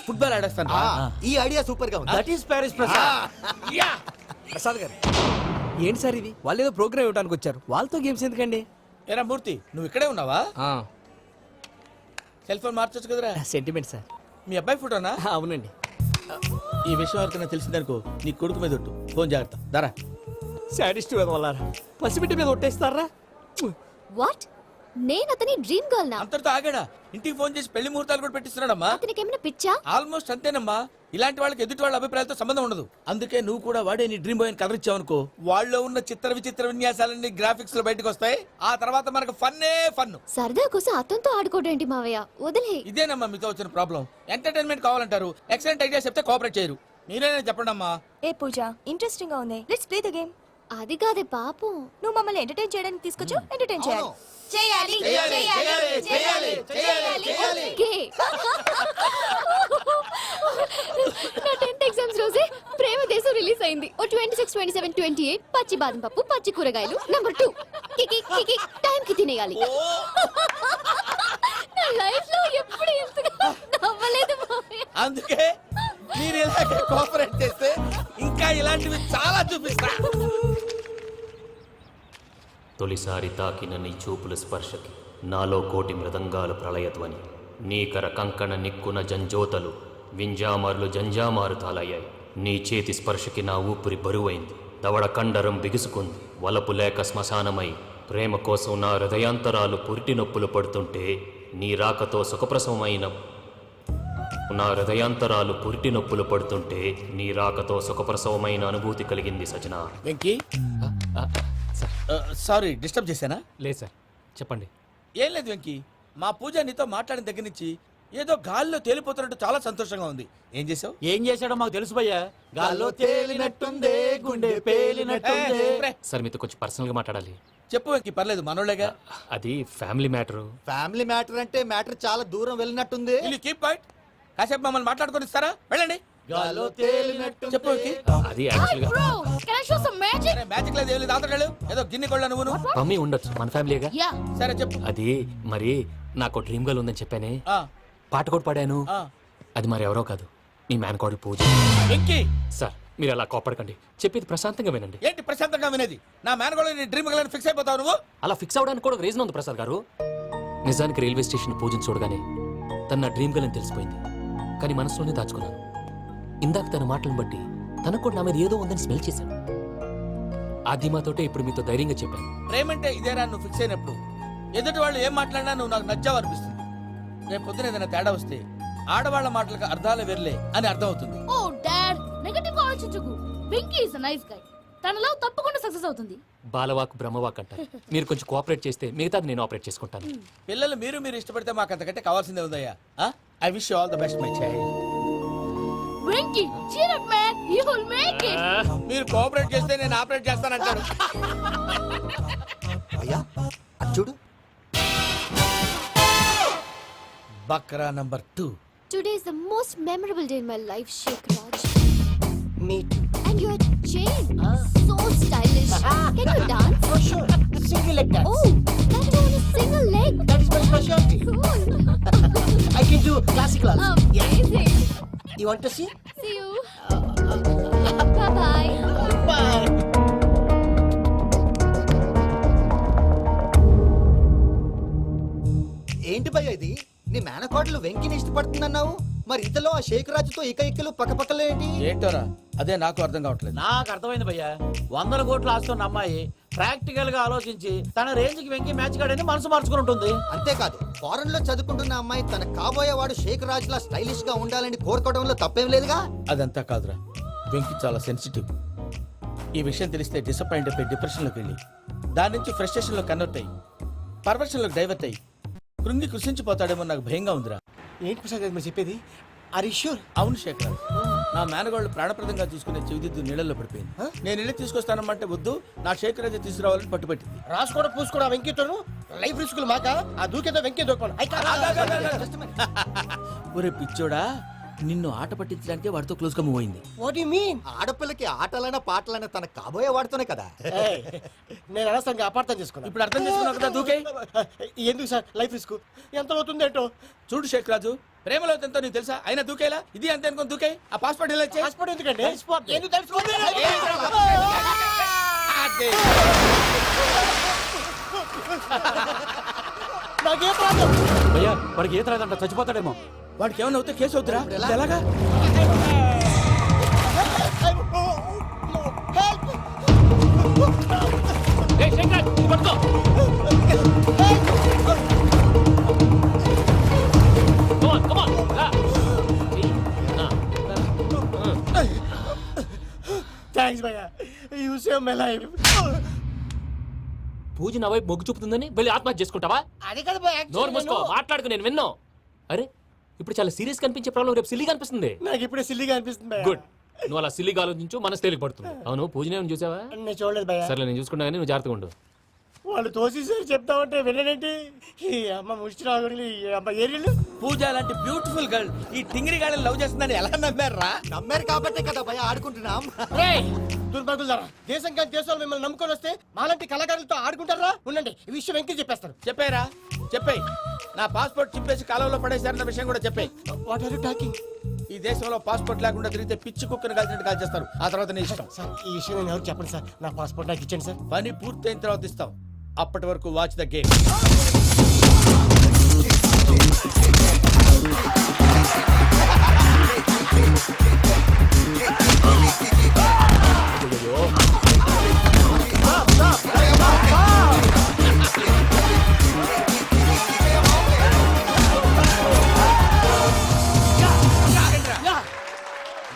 ఫుట్బాల్ ఆడేస్తాను. ఈ ఐడియా సూపర్ గా ఉంది. That is Paris Prasad. Prasad గారు ఏంటి సార్ ఇది? వాళ్ళు ఏదో ప్రోగ్రామ్ ఇవ్వడానికి వచ్చారు, వాళ్ళతో గేమ్స్ ఎందుకండి? ఏరా మూర్తి, నువ్వు ఇక్కడే ఉన్నావా? సెల్ ఫోన్ మార్చొచ్చు కదరా. Sentiment sir. మీ అబ్బాయి ఫోటోనా? అవునండి. ఈ విషయం ఎవరికైనా తెలిసిందనుకో నీ కొడుకు మీద ఒట్టు. ఫోన్ జాగ్రత్త. దరా సాడిస్ట్ వల్లారా, పసిబిడ్డ మీద ఒట్టేస్తారా? వాట్? నేను అతని డ్రీమ్ గర్ల్ నా? అంతటితో ఆగాడా? ఇంటికి ఫోన్ చేసి పెళ్లి ముహూర్తాలు కూడా పెట్టిస్తున్నాడమ్మా. అతనికి ఏమైనా పిచ్చా? ఆల్మోస్ట్ అంతేనమ్మా. ఇలాంటి వాళ్ళకి ఎదుటి వాళ్ళ అభిప్రాయాలతో సంబంధం ఉండదు. అందుకే నువ్వు కూడా వాడే నీ డ్రీమ్ బాయ్ కవర్ ఇచ్చావనుకో, వాళ్ళలో ఉన్న చిత్ర విచిత్ర విన్యాసాలన్నీ గ్రాఫిక్స్ లో బయటకు వస్తాయి. ఆ తర్వాత మనకు ఫన్నే ఫన్. సరదా కోసం అతనితో ఆడుకోవడం ఏంటి మావయ్య? వదిలే. ఇదేనమ్మా మీతో వచ్చిన ప్రాబ్లం. ఎంటర్టైన్మెంట్ కావాలంటారు, ఎక్సలెంట్ ఐడియా చెప్తే కోఆపరేట్ చేయరు. మీరేనా చెప్పండి అమ్మా. ఏ పూజ, ఇంట్రెస్టింగ్ గా ఉంది. Let's play the game. అది కాదే పాపం. నువ్వు మమ్మల్ని ఎంటర్టైన్ చేయడానికి తీసుకొచ్చు, ఎంటర్టైన్ చేయాలి. ఓకే. నా 10th ఎగ్జామ్స్ రోజే ప్రేమ దేశం రిలీజ్ అయింది. ఓ 26, 27, 28 పచ్చి బాదం పప్పు, పచ్చి కూరగాయలు. నంబర్ 2 కికి కికి టైం కి తినేయాలి. నా లైఫ్ లో ఎప్పుడు ఇంతగా నవ్వలేదు మావయ్య. అందుకే మీరు ఇలాగే కోఆపరేట్ చేస్తే ఇంకా ఇలాంటివి చాలా చూపిస్తా. తొలిసారి తాకిన నీ చూపుల స్పర్శకి నాలో కోటి మృదంగాల ప్రళయధ్వని. నీకర కంకణ నిక్కున జంజోతలు వింజామారులు జంజామారు తాలయ్యాయి. నీ చేతి స్పర్శకి నా ఊపిరి బరువైంది. దవడ కండరం బిగుసుకుంది. వలపు లేక శ్మశానమై ప్రేమ కోసం నా హృదయాంతరాలు పురిటి నొప్పులు పడుతుంటే నీ రాకతో సుఖప్రసవమైన సుఖప్రసవమైన అనుభూతి కలిగింది సజన. వెంకీ, సారీ డిస్టర్బ్ చేశానా? లేదు సార్, చెప్పండి. ఏం లేదు వెంకీ, మా పూజ నీతో మాట్లాడిన దగ్గర నుంచి ఏదో గాల్లో తేలిపోతున్నట్టు చాలా సంతోషంగా ఉంది. ఏం చేసావు? ఏం చేశాడో మాకు తెలుసు భయ్యా. గాల్లో తేలినట్టుందే, గుండె పేలినట్టుందే. సార్ మీతో కొంచెం పర్సనల్ గా మాట్లాడాలి. చెప్పు వెంకీ, పర్లేదు మనోళ్ళేగా. అది ఫ్యామిలీ మ్యాటరు. ఫ్యామిలీ మ్యాటర్ అంటే మ్యాటర్ చాలా దూరం వెళ్ళినట్టుంది. Keep quiet. కాసేపు మమ్మల్ని మాట్లాడుకొని ఇస్తారా? వెళ్ళండి. గాల్లో తేలినట్టు చెప్పు వెంకీ. అది యాక్చువల్గా Bro, can I show some magic? Magic లేదు, ఏం లేదు. ఆతడాలు ఏదో గిన్నె కొళ్ళ నువ్వు. మమ్మీ ఉండొచ్చు, మన ఫ్యామిలీగా. Yeah. సరే చెప్పు. అది మరి నాకు డ్రీమ్ గర్ల్ ఉందని చెప్పానే, ఆ, పాట కూడా పాడాను. ఆ. అది మరి ఎవరో కాదు, నీ మేనకోడలు పూజ. వెంకీ, సార్ మీరు అలా కోపడకండి, చెప్పేది ప్రశాంతంగా వినండి. ఏంటి ప్రశాంతంగా వినేది? నా మేనగోళ్ళు నీ డ్రీమ్ గర్ల్ ఫిక్స్ అయిపోతావు నువ్వు. అలా ఫిక్స్ అవడానికి కూడా రీజన్ ఉంది ప్రసాద్ గారు. నిజానికి రైల్వే స్టేషన్ పూజను చూడగానే తన నా డ్రీమ్ గర్ల్ అని తెలిసిపోయింది. కానీ మనసులోనే దాచుకున్నాను. ఇందాక తన మాటలను బట్టి తనకు కూడా నా మీద ఏదో ఉందని స్మెల్ చేశాను. ఆ ధీమాతోటే ఇప్పుడు మీతో ధైర్యంగా చెప్పాను. ప్రేమంటే ఇదేనా నువ్వు ఫిక్స్ అయినప్పుడు? ఎదుటి వాళ్ళు ఏం మాట్లాడినా నువ్వు నాకు నచ్చావు అనిపిస్తుంది. రేపు పొద్దున ఏదైనా తేడా వస్తే ఆడవాళ్ల మాటలకు అర్థాలు వెర్లే అని అర్థం అవుతుంది. Oh, Dad, నెగటివ్ గా ఆలోచించకు. Venky is a nice guy. తన లవ్ తప్పకుండా సక్సెస్ అవుతుంది. బాలవాక్ బ్రహ్మవాక్ అంటారు. మీరు కొంచెం కోఆపరేట్ చేస్తే మిగతాది నేను ఆపరేట్ చేసుకుంటాను. పిల్లలు మీరు ఇష్టపడితే మాకు అంతకంటే కావాల్సిందే ఉందయ్యా. I wish you all the best my child. Venky, cheer up man, you will make it. మీరు కోఆపరేట్ చేస్తే నేను ఆపరేట్ చేస్తానంటాడు. అయ్యా అది చూడు. Bakra number 2. Today is the most memorable day in my life, Sheikh Raj. Me too. And your chain, so stylish. Can you dance? Oh sure. Single leg dance. Oh, that too on a single leg. That is my specialty. Cool. I can do classical also. Amazing. You want to see? See you. Bye-bye. Bye. ఏంటి భయ్య ఇది? నీ మేనకోడలు వెంకిని ఇష్టపడుతుందన్నావు, మరి ఇంతలో ఆ షేక్ రాజుతో ఇకలు పక్కపక్కలు ఏంటి? ఏంటోరా, అదే నాకు అర్థం కావట్లేదు. నాకు అర్థమైంది భయ్యా. 100 కోట్లు ఆస్తున్న అమ్మాయి ప్రాక్టికల్ గా ఆలోచించి తన రేంజ్ కి వెంకి మ్యాచ్ కాడని మనసు మార్చుకుని ఉంటుంది. అంతేకాదు, ఫారెన్ లో చదువుకుంటున్న అమ్మాయి తన కాబోయేవాడు షేక్ రాజ్ లా స్టైలిష్ గా ఉండాలని కోరుకోవడంలో తప్పేం లేదుగా. అదంతా కాదురా, వెంకి చాలా సెన్సిటివ్. ఈ విషయం తెలిస్తే డిసప్పాయింట్ అయిపోయి డిప్రెషన్లోకి వెళ్ళి దాని నుంచి ఫ్రస్ట్రేషన్లో కన్వర్ట్ అయ్యి పర్వర్షన్లోకి డైవర్ట్ అయ్యి కృంగి కృషించిపోతాడేమో నాకు భయంగా ఉందిరా. ఏంటి ప్రసాద్ గారు మీరు చెప్పేది? Are you sure? అవును శేఖర్, నా మేనగాళ్ళు ప్రాణప్రదంగా చూసుకునే చెవిదిద్దు నీళ్ళల్లో పడిపోయింది. నేను ఇల్లు తీసుకొస్తానమ్మంటే వద్దు, నా శేఖర్ అయితే తీసుకురావాలని పట్టుబట్టింది. రాసుకోవడం పూసుకోవడం వెంకీతోను లైఫ్ రిస్కులు మాక ఆ దూకేదో వెంకీ దూకోను. ఒరే పిచ్చోడా, నిన్ను ఆట పట్టించడానికి వాడితో క్లోజ్ గా మూవ్ అయింది. What you mean? ఆడపిల్లకి ఆటలైనా పాటలైనా తన కాబోయే వాడుతూనే కదా. నేను అనవసరంగా అపార్థం చేసుకున్నా. ఇప్పుడు అర్థం చేసుకున్నావు కదా, దూకే. ఎందుకు సార్ లైఫ్ రిస్క్ ఎంత అవుతుంది ఏంటో. చూడు షేక్ రాజు, ప్రేమలో ఎంతో నీకు తెలుసా? అయినా దూకేలా? ఇది అంతే అనుకుని దూకే. ఆ పాస్పోర్ట్ ఇలా ఇచ్చే. పాస్పోర్ట్ ఎందుకండి? ఎందుకు తెలుసుకోండి. నాకేం ప్రాబ్లం? భయ్యా వాడికి ఈత రాదంట, చచ్చిపోతాడేమో. వాడికి ఏమైనా అవుతే కేసు అవుతురా? ఎలాగా? థ్యాంక్స్ భయ్యా, యు సేవ్ మై లైఫ్. పూజ నా వైపు మొగ్గు చూపుతుందని వెళ్ళి ఆత్మహత్య చేసుకుంటావా? అది కదా భయ్యా, నోరు మూసుకో, మాట్లాడుకు, నేను విన్నాను. అరే ఇప్పుడు చాలా సీరియస్ కనిపించే ప్రాబ్లం రేపు సిల్లీగా అనిపిస్తుంది. నాకు ఇప్పుడే సిల్లీగా అనిపిస్తుంది భయ్యా. గుడ్, నువ్వు అలా సిల్లీగా ఆలోచించు, మనసు తేలిక పడుతుంది. అవును పూజనే చూసావా? నేను చూడలేదు భయ్యా. సర్లే నేను చూసుకున్నా కానీ నువ్వు జాగ్రత్తగా ఉండు. వాళ్ళు తోసేసారు చెప్తామంటే వినడేంటి? ఈ అమ్మ ముష్టి రాగుడి, ఈ అమ్మ ఏరిలు. పూజ లాంటి బ్యూటిఫుల్ గర్ల్ ఈ టింగిరి గాడిని లవ్ చేస్తుందని ఎలా నమ్మారా? నమ్మారు కాబట్టే కదా భయ ఆడుకుంటున్నాం. దుర్భగులారా, దేశం కాని దేశాలు మిమ్మల్ని నమ్ముకొని వస్తే మాలాంటి కళాకారులతో ఆడుకుంటారా? ఉండండి, ఈ విషయం వెంకీ చెప్పేస్తారు. చెప్పారా? చెప్పేయ్. నా పాస్పోర్ట్ చింపేసి కాలంలో పడేశారన్న విషయం కూడా చెప్పేయ్. What are you talking? ఈ దేశంలో పాస్పోర్ట్ లేకుండా తిరిగితే పిచ్చి కుక్కను కాల్చినట్టు కాల్చేస్తారు. ఆ తర్వాత నీ ఇష్టం. సార్ ఈ విషయం నేను ఎవరు చెప్పండి సార్, నా పాస్పోర్ట్ నాకు ఇచ్చండి సార్. పని పూర్తయిన తర్వాత ఇస్తాం. అప్పటి వరకు వాచ్ ద గేమ్.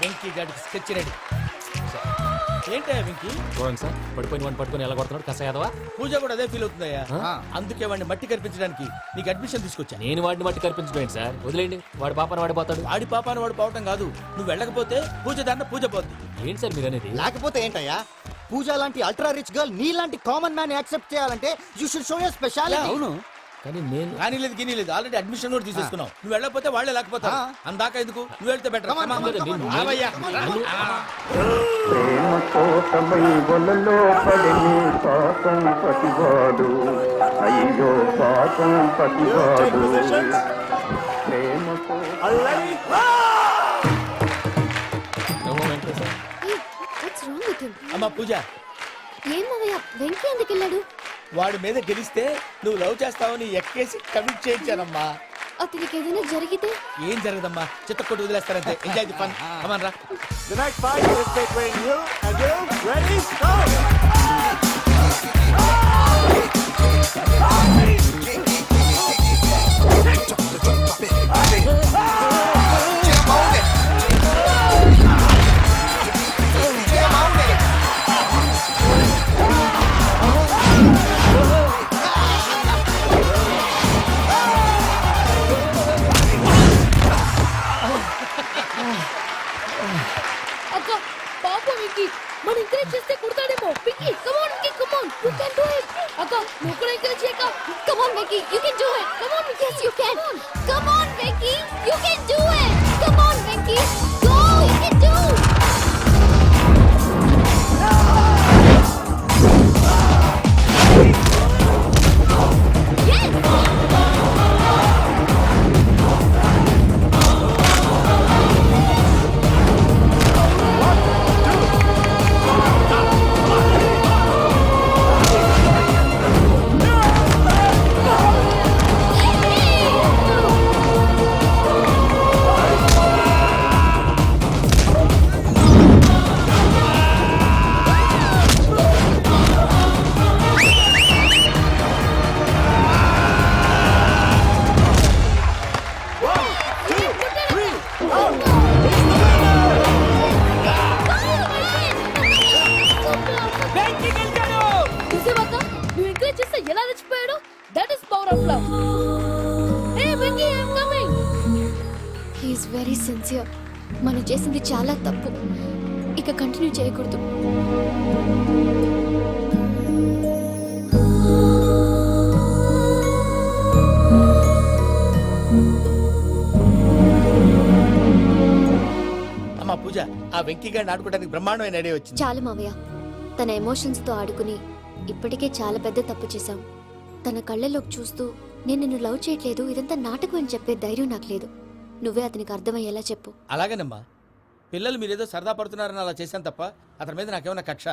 వెంకీ గాడికి స్కెచ్ రెడీ. ఏంటయ్యా వెంకీ? సార్ పడిపోయిన వాడిని పట్టుకొని ఎలా కొడుతున్నాడు కస యాదవా? పూజ కూడా అదే ఫీల్ అవుతుందయ్యా. అందుకే వాడిని మట్టి కనిపించడానికి నీకు అడ్మిషన్ తీసుకొచ్చా. నేను వాడిని మట్టి కనిపించబోయింది సార్, వదిలేండి. వాడి పాపను వాడిపోతాడు. వాడి పాపాను వాడు పోవటం కాదు, నువ్వు వెళ్ళకపోతే పూజ దాంట్లో పూజ పోద్ది. ఏంటి సార్ మీరు అనేది? లేకపోతే ఏంటయ్యా? పూజ లాంటి అల్ట్రా రిచ్ గర్ల్ నీ లాంటి కామన్ మ్యాన్ యాక్సెప్ట్ చేయాలంటే you should show your speciality. అవును, కానీ నేను కానీ లేదు గిని లేదు, ఆల్రెడీ అడ్మిషన్ కూడా తీసేసుకున్నావు. నువ్వు వెళ్ళకపోతే వాళ్ళే లేకపోతారు. అందాక ఎందుకు, నువ్వు వెళ్తే బెటర్. ప్రేమ కోసమై వలలో పడిని పాపం పతివాడు, అయ్యో పాపం పతివాడు. ప్రేమ అమ్మా పూజ, ఏమయ్యా వెంకీ ఎందుకు వెళ్ళాడు? వాడి మీద గెలిస్తే నువ్వు లవ్ చేస్తావని ఎక్కేసి కమిట్ చేయించానమ్మా. అతనికి ఏదైనా జరిగితే? ఏం జరగదమ్మా, చిత్తకొట్టు వదిలేస్తారంతే. Enjoy the fun. కమాన్ రా. The next fight is between you and you. Ready? Go! అక్క పాప వెంకీ, మనం ఎంకరేజ్ చేస్తే కుడతాడేమో. Venky come on Venky, come on, you can do it. అక్క నువ్వు కూడా ఎంకరేజ్ చేయక. Come on Venky, you can do it. Come on Venky, you can. Come on Venky, you can do it. Come on Venky, go, you can do. చూసావక్క, నువ్వు encourage చేస్తే ఎలా రెచ్చిపోయాడు? That is power of love. Hey Venky, I am coming. He is very sincere. మనం చేసింది చాలా తప్పు, ఇక కంటిన్యూ చేయకూడదు. ఆ వెంకీ గారిని ఆడుకోవడానికి బ్రహ్మాండమైన ఐడియా వచ్చింది. చాలు మావయ్య, తన ఎమోషన్స్ తో ఆడుకుని ఇప్పటికే చాలా పెద్ద తప్పు చేశాం. తన కళ్ళలోకి చూస్తూ నేను నిన్ను లవ్ చేయట్లేదు, ఇదంతా నాటకం అని చెప్పే ధైర్యం నాకు లేదు. నువ్వే అతనికి అర్థమయ్యేలా చెప్పు. అలాగేనమ్మా, పిల్లలు మీరేదో సరదా పడుతున్నారని అలా చేశాను తప్ప అతని మీద నాకేమన్నా కక్ష?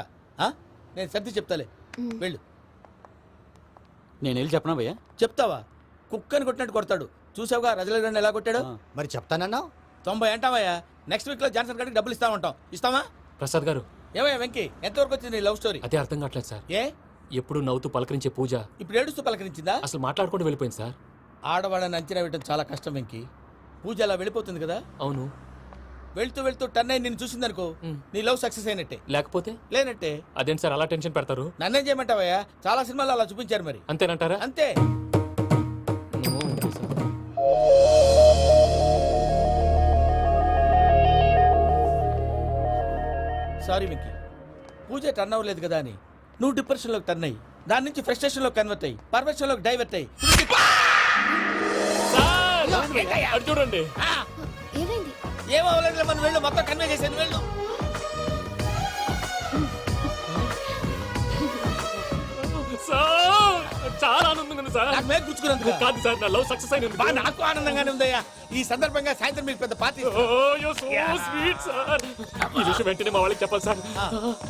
నేను సర్ది చెప్తాలే, వెళ్ళు. నేను వెళ్ళి చెప్పనా భయ్యా? చెప్తావా? కుక్కని కొట్టినట్టు కొడతాడు. చూసావుగా రజల గండి ఎలా కొట్టాడు? మరి చెప్తానన్నావు. 90 అంటావయ్యా. నెక్స్ట్ వీక్ లో జాన్సన్ గారికి డబ్బులు ఇస్తామంటాం. ఇస్తావా? ప్రసాద్ గారు, ఏమయ్యా వెంకీ, ఎంతవరకు వచ్చింది నీ లవ్ స్టోరీ? అదే అర్థం కావట్లేదు సార్. ఏ ఎప్పుడు నవ్వుతూ పలకరించే పూజ ఇప్పుడు ఏడుస్తూ పలకరించిందా? అసలు మాట్లాడుకుంటూ వెళ్ళిపోయింది సార్. ఆడవాళ్ళని అంచనా వేయడం చాలా కష్టం వెంకీ. పూజ అలా వెళ్ళిపోతుంది కదా. అవును. వెళ్తూ వెళ్తూ టర్న్ అయి నిన్ను చూసిందనుకో, నీ లవ్ సక్సెస్ అయినట్టే. లేకపోతే లేనట్టే. అదేంటి సార్ అలా టెన్షన్ పెడతారు? నన్నేం చేయమంటావయ్యా? చాలా సినిమాలు అలా చూపించారు మరి. అంతేనంటారా? అంతే. సారీ వెంకీ, పూజ టర్న్ అవ్వలేదు కదా అని నువ్వు డిప్రెషన్ లోకి టర్న్ అయ్యి, దాని నుంచి ఫ్రస్ట్రేషన్ లో కన్వర్ట్ అయ్యి, పర్వర్షన్ లోకి డైవర్ట్ అయ్యి. చూడండి, ఏమైంది? ఏమవ్వలేదు, మనం వెళ్ళు, మొత్తం కన్వే చేసేది, వెళ్ళు. చాలా ఆనందంగా ఉంది సార్. నాకు మేలు గుచ్చుకున్నందుకు కాదు సార్, నా లవ్ సక్సెస్ అయింది. నాకు ఆనందంగానే ఉందయ్యా. ఈ సందర్భంగా సాయంత్రం మీకు పెద్ద పార్టీ. Sweet sir. ఈ విషయం వెంటనే మా వాళ్ళకి చెప్పాలి సార్.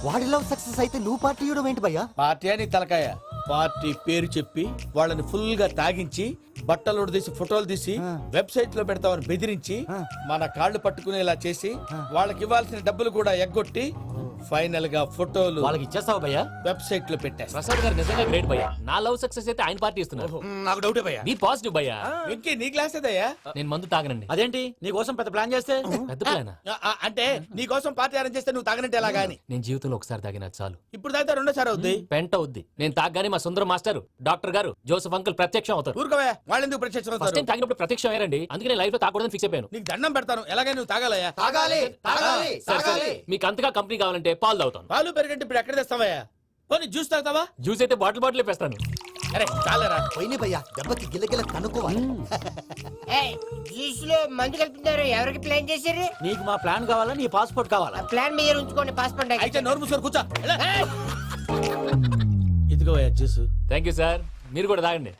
వాడి లవ్ సక్సెస్ అయితే నువ్వు పార్టీ ఇవ్వడం ఏంటి భయ్యా? పార్టీ అని తలకాయ. పార్టీ పేరు చెప్పి వాళ్ళని ఫుల్ గా తాగించి, బట్టలు తీసి ఫోటోలు తీసి వెబ్సైట్ లో పెడతామని బెదిరించి, మన కాళ్ళు పట్టుకునేలా చేసి, వాళ్ళకి ఇవ్వాల్సిన డబ్బులు కూడా ఎగ్గొట్టి, ఫైనల్ గా ఫోటోలు వాళ్ళకి ఇచ్చేస్తావా భయ్యా? వెబ్సైట్ లో పెట్టేస్తా. ప్రసాద్ గారు నిజంగా గ్రేట్ భయ్యా. నా లవ్ సక్సెస్ అయితే ఆయన పార్టీ ఇస్తున్నారు. నాకు డౌటే భయ్యా. బీ పాజిటివ్ భయ్యా. వెంకీ నీ గ్లాస్ ఏదయ్యా? నేను మందు తాగనండి. అదేంటి నీ కోసం పెద్ద ప్లాన్ చేస్తే? పెద్ద ప్లాన్ అంటే నీ కోసం పార్టీ అరేంజ్ చేస్తే నువ్వు తాగనంటే ఎలాగా అని. నేను జీవితంలో ఒకసారి తాగినా చాలు. ఇప్పుడు తాగితే రెండోసారి అవుద్ది. పెంట అవుద్ది. నేను తాగగానే మా సుందరం మాస్టర్, డాక్టర్ గారు, జోసెఫ్ అంకుల్ ప్రత్యక్షం అవుతారు. ఊరుకోవా, వాళ్ళెందుకు ప్రత్యక్షం ఫస్ట్ అవుతారు? టైం తాగినప్పుడు ప్రత్యక్షం అయ్యారండి. అందుకే నేను లైఫ్ లో తాగకూడదని ఫిక్స్ అయిపోయాను. నీకు దండం పెడతాను, ఎలాగే నువ్వు తాగాలయ్యా. తాగాలి తాగాలి సరే, సరే. తాగాలి. మీకు అంతగా కంపెనీ కావాలంటే పాలు తాగుతాను. పాలు పెరిగంటే ఇప్పుడు ఎక్కడ తెస్తావయ్యా? పోనీ జ్యూస్ తాగుతావా? జ్యూస్ అయితే బాటిల్ వేస్తాను. అరే చాలరా. పోయిన భయ్యా, దెబ్బకి గిల్లగిల్ల కనుక్కోవాలి. జ్యూస్ లో మందు కలుపుతున్నారు. ఎవరికి ప్లాన్ చేశారు? నీకు మా ప్లాన్ కావాలా, నీ పాస్పోర్ట్ కావాలా? ప్లాన్ మీద ఉంచుకోండి, పాస్పోర్ట్ అయితే నోరు మూసుకొని కూర్చో. ఇదిగోవయ్యా జ్యూస్. Thank you sir. మీరు కూడా తాగండి.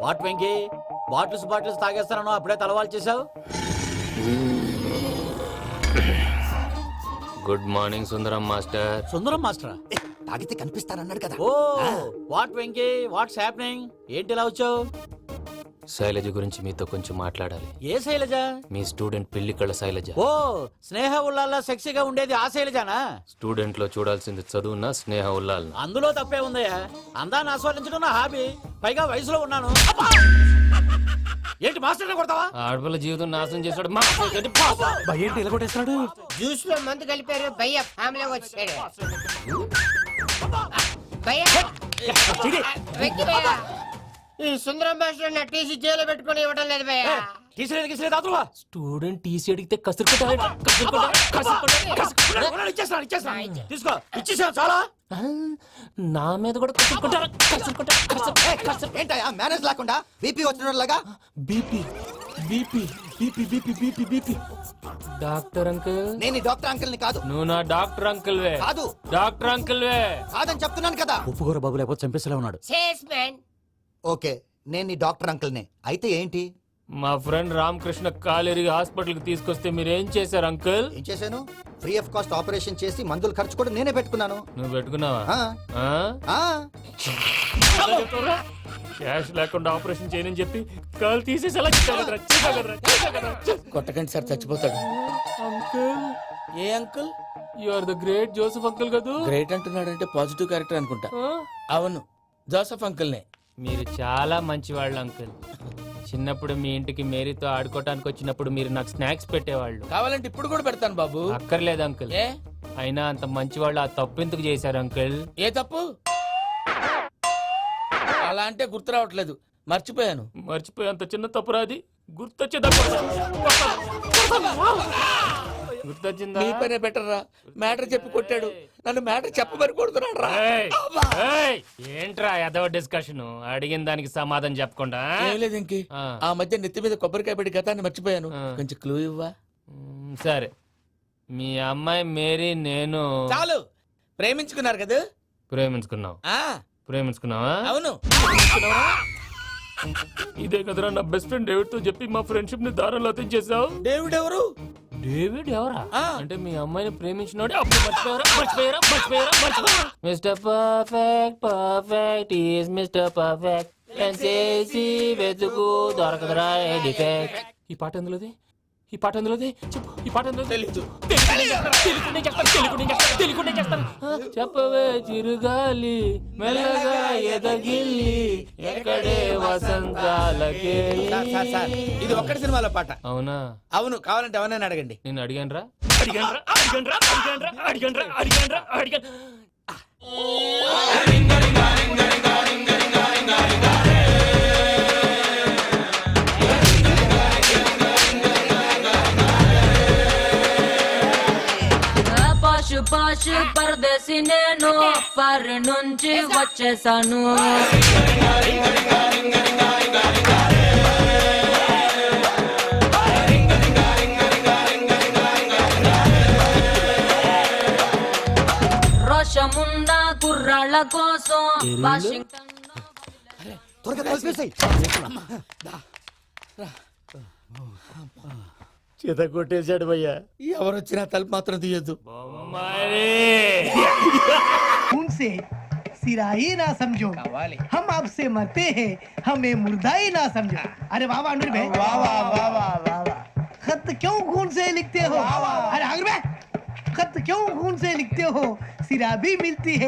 వాట్ వెంకీ, బాటిల్స్ తాగేస్తానో అప్పుడే తలవాలు చేసావు? Good morning Sundaram master. Sundaram మాస్టరా? తాగితే కనిపిస్తానన్నాడు కదా. Oh what Venky, what's happening? ఏంటి ఇలా వచ్చావు? శైలజ గురించి మీతో కొంచెం మాట్లాడాలి. ఏ శైలజ? మీ స్టూడెంట్ పెళ్లి కళ్ళ శైలజ. ఓ స్నేహ ఉల్లాల్లో సెక్సీగా ఉండేది ఆ శైలజానా? స్టూడెంట్ లో చూడాల్సింది చదువున్న స్నేహ ఉల్లాల్. అందులో తప్పే ఉందయ్యా. అందాన్ని ఆస్వాదించడం నా హాబీ. పైగా వయసులో ఉన్నాను. ఏంటి మాస్టర్ కొడతావా? ఆడపిల్ల జీవితం నాశనం చేశాడు. ఏంటి ఇలా కొట్టేస్తున్నాడు? జ్యూస్ లో మందు కలిపారు. భయ్య ఫ్యామిలీ వచ్చాడు. భయ్య వెక్కి భయ్య, ఈ సుందరం మాస్టర్ నా టీసీ జైలు పెట్టుకుని ఇవ్వడం లేదు భయ్య. స్టూడెంట్ టీసీ అడిగితే కసురుకుంటా. తీసుకో, ఇచ్చేసాను చాలా. నా మీద కూడా ఏంటయ్యా మేనేజ్ లేకుండా బీపీ వచ్చినలాగా? BP BP BP BP BP BP. Doctor uncle, నేను ఈ డాక్టర్ అంకుల్ ని కాదు. నువ్వు నా డాక్టర్ అంకుల్ వే. కాదు. డాక్టర్ అంకుల్ వే కాదని చెప్తున్నాను కదా. ఉప్పుకూర బాబు లేకపోతే చంపేసేలా ఉన్నాడు. సేల్స్మెన్. ఓకే, నేను ఈ డాక్టర్ అంకుల్ నే. అయితే ఏంటి? మా ఫ్రెండ్ రామకృష్ణ కాలేరికి హాస్పిటల్ కి తీసుకొస్తే మీరేం చేశారు అంకుల్? ఏం చేశాను? ఫ్రీ ఆఫ్ కాస్ట్ ఆపరేషన్ చేసి మందులు ఖర్చు కూడా నేనే పెట్టుకున్నాను. నువ్వు పెట్టుకున్నావా? క్యాష్ లేకుండా ఆపరేషన్ చేయనని చెప్పి కాల్ తీసేసేలా కొట్టకండి సార్, చచ్చిపోతాడు. అంకుల్, ఏ uncle? You are the great Joseph uncle కదూ? గ్రేట్ అంటున్నాడంటే పాజిటివ్ క్యారెక్టర్ అనుకుంటా. అవును, జోసెఫ్ అంకుల్ నే. మీరు చాలా మంచివాళ్ళు అంకుల్. చిన్నప్పుడు మీ ఇంటికి మేరీతో ఆడుకోవటానికి వచ్చినప్పుడు మీరు నాకు స్నాక్స్ పెట్టేవాళ్ళు. కావాలంటే ఇప్పుడు కూడా పెడతాను బాబు. అక్కర్లేదు అంకుల్. ఏ అయినా అంత మంచివాళ్ళు ఆ తప్పు ఎందుకు చేశారు అంకుల్? ఏ తప్పు? అలా అంటే గుర్తు రావట్లేదు, మర్చిపోయాను. మర్చిపోయి అంత చిన్న తప్పురాది గుర్తొచ్చిందా? నీ పనే బెటర్ రా. మ్యాటర్ చెప్పి కొట్టాడు, నన్ను మ్యాటర్ చెప్పమని కొడుతున్నాడు రా. ఏంట్రా ఎదవ డిస్కషన్? అడిగిన దానికి సమాధానం చెప్పకుండా ఏం లేదు ఇంకి, ఆ మధ్య నెత్తి మీద కొబ్బరికాయ పెట్టి గతాన్ని మర్చిపోయాను. కొంచెం క్లూ ఇవ్వా? సరే, మీ అమ్మాయి మేరీ నేను చాలు. ప్రేమించుకున్నారు కదా? ప్రేమించుకున్నావు. ప్రేమించుకున్నావా? అవును. ఇదే కదరా నా బెస్ట్ ఫ్రెండ్ డేవిడ్ తో చెప్పి మా ఫ్రెండ్షిప్ ని దారంలో తెచ్చేసావు. డేవిడ్ ఎవరు? డేవిడ్ ఎవరా? అంటే మీ అమ్మాయిని ప్రేమించినోడే అప్పుడు మర్చిపోయారా? Mister perfect perfect is mister perfect చేసి వెతుకు దొరకదురా డిఫెక్ట్. ఈ పాట ఎందులోది? చెప్పు. ఈ పాట ఎందులో? తెలీదు. చెప్పవే చిరుగాలి మెల్లగా ఎదగిల్లి ఎక్కడే వసంతాలకే. ఇది ఒక్కటి సినిమాలో పాట. అవునా? అవును. కావాలంటే ఎవరైనా అడగండి. నేను అడిగాను. పాషు పరదేశి నేను ఫర్ నుంచి వచ్చేసాను. రోషమున్న కుర్రాళ్ళ కోసం వాషింగ్టన్ చేత కొట్టేశాడు భయ్యా. ఎవరు వచ్చినా తలుపు మాత్రం తీయద్దు. उनसे सिरा ही ना समझो, हम आपसे मरते हैं, हमें मुर्दा ही ना समझो. अरे वाह वाह अनुर भाई, वाह वाह वाह वाह वाह. खत क्यों खून से लिखते हो? अरे अनुर भाई, खत क्यों खून से लिखते हो? सिरा भी मिलती है